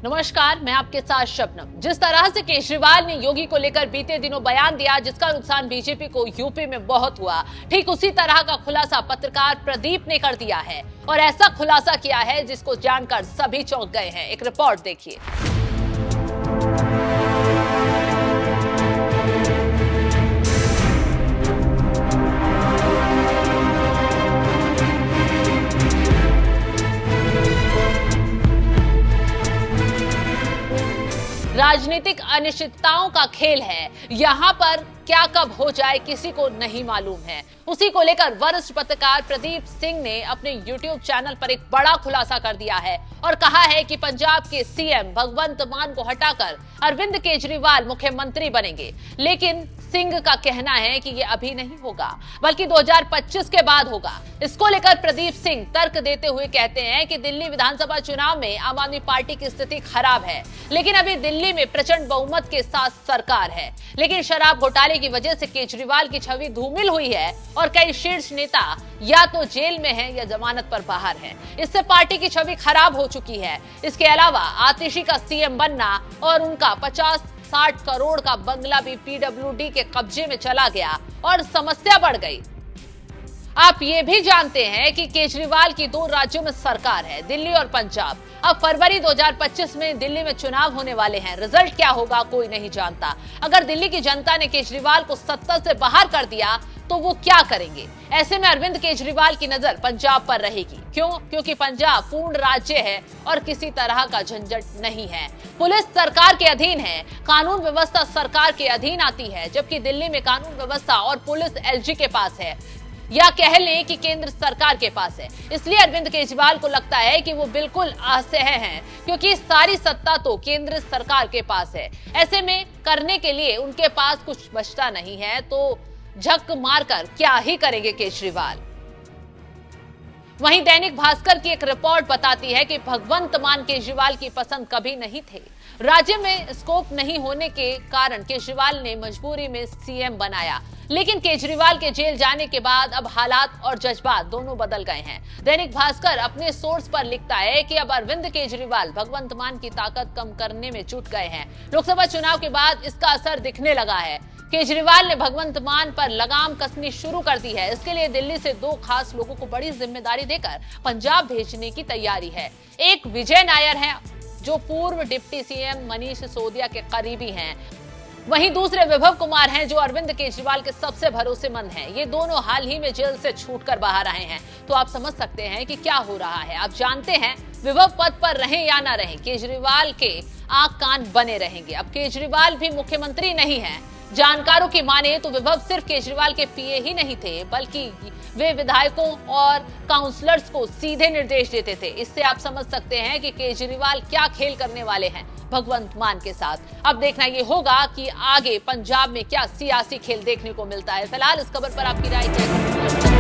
नमस्कार, मैं आपके साथ शबनम। जिस तरह से केजरीवाल ने योगी को लेकर बीते दिनों बयान दिया जिसका नुकसान बीजेपी को यूपी में बहुत हुआ, ठीक उसी तरह का खुलासा पत्रकार प्रदीप ने कर दिया है और ऐसा खुलासा किया है जिसको जानकर सभी चौंक गए हैं। एक रिपोर्ट देखिए। राजनीतिक अनिश्चितताओं का खेल है। यहाँ पर क्या कब हो जाए किसी को नहीं मालूम है। उसी को लेकर वरिष्ठ पत्रकार प्रदीप सिंह ने अपने YouTube चैनल पर एक बड़ा खुलासा कर दिया है और कहा है कि पंजाब के सीएम भगवंत मान को हटाकर अरविंद केजरीवाल मुख्यमंत्री बनेंगे। लेकिन सिंह का कहना है कि ये अभी नहीं होगा बल्कि 2025 के बाद होगा। इसको लेकर प्रदीप सिंह तर्क देते हुए कहते हैं कि दिल्ली विधानसभा चुनाव में आम आदमी पार्टी की स्थिति खराब है, लेकिन अभी दिल्ली में प्रचंड बहुमत के साथ सरकार है। लेकिन शराब घोटाले की वजह से केजरीवाल की छवि धूमिल हुई है और कई शीर्ष नेता या तो जेल में हैं या जमानत पर बाहर हैं। इससे पार्टी की छवि खराब हो चुकी है। इसके अलावा आतिशी का सीएम बनना और उनका 50-60 करोड़ का बंगला भी पीडब्ल्यूडी के कब्जे में चला गया और समस्या बढ़ गई। आप ये भी जानते हैं कि केजरीवाल की 2 राज्यों में सरकार है, दिल्ली और पंजाब। अब फरवरी 2025 में दिल्ली में चुनाव होने वाले हैं। रिजल्ट क्या होगा कोई नहीं जानता। अगर दिल्ली की जनता ने केजरीवाल को सत्ता से बाहर कर दिया तो वो क्या करेंगे? ऐसे में अरविंद केजरीवाल की नजर पंजाब पर रहेगी। क्यों? क्योंकि पंजाब पूर्ण राज्य है और किसी तरह का झंझट नहीं है। पुलिस सरकार के अधीन है, कानून व्यवस्था सरकार के अधीन आती है, जबकि दिल्ली में कानून व्यवस्था और पुलिस एलजी के पास है, या कह लें कि केंद्र सरकार के पास है। इसलिए अरविंद केजरीवाल को लगता है कि वो बिल्कुल असह्य हैं, क्योंकि सारी सत्ता तो केंद्र सरकार के पास है। ऐसे में करने के लिए उनके पास कुछ बचता नहीं है, तो झक मारकर क्या ही करेंगे केजरीवाल। वहीं दैनिक भास्कर की एक रिपोर्ट बताती है कि भगवंत मान केजरीवाल की पसंद कभी नहीं थे। राज्य में स्कोप नहीं होने के कारण केजरीवाल ने मजबूरी में सीएम बनाया, लेकिन केजरीवाल के जेल जाने के बाद अब हालात और जज्बात दोनों बदल गए हैं। दैनिक भास्कर अपने सोर्स पर लिखता है कि अब अरविंद केजरीवाल भगवंत मान की ताकत कम करने में जुट गए हैं। लोकसभा चुनाव के बाद इसका असर दिखने लगा है। केजरीवाल ने भगवंत मान पर लगाम कसनी शुरू कर दी है। इसके लिए दिल्ली से 2 खास लोगों को बड़ी जिम्मेदारी देकर पंजाब भेजने की तैयारी है। एक विजय नायर है जो पूर्व डिप्टी सीएम मनीष सिसोदिया के करीबी हैं। वहीं दूसरे विभव कुमार हैं जो अरविंद केजरीवाल के सबसे भरोसेमंद हैं। ये दोनों हाल ही में जेल से छूटकर बाहर आए हैं, तो आप समझ सकते हैं कि क्या हो रहा है। आप जानते हैं विभव पद पर रहें या ना रहें, केजरीवाल के आंख कान बने रहेंगे। अब केजरीवाल भी मुख्यमंत्री नहीं है। जानकारों की माने तो विभव सिर्फ केजरीवाल के पीए ही नहीं थे, बल्कि वे विधायकों और काउंसलर्स को सीधे निर्देश देते थे। इससे आप समझ सकते हैं कि केजरीवाल क्या खेल करने वाले हैं भगवंत मान के साथ। अब देखना ये होगा कि आगे पंजाब में क्या सियासी खेल देखने को मिलता है। फिलहाल इस खबर पर आपकी राय क्या है?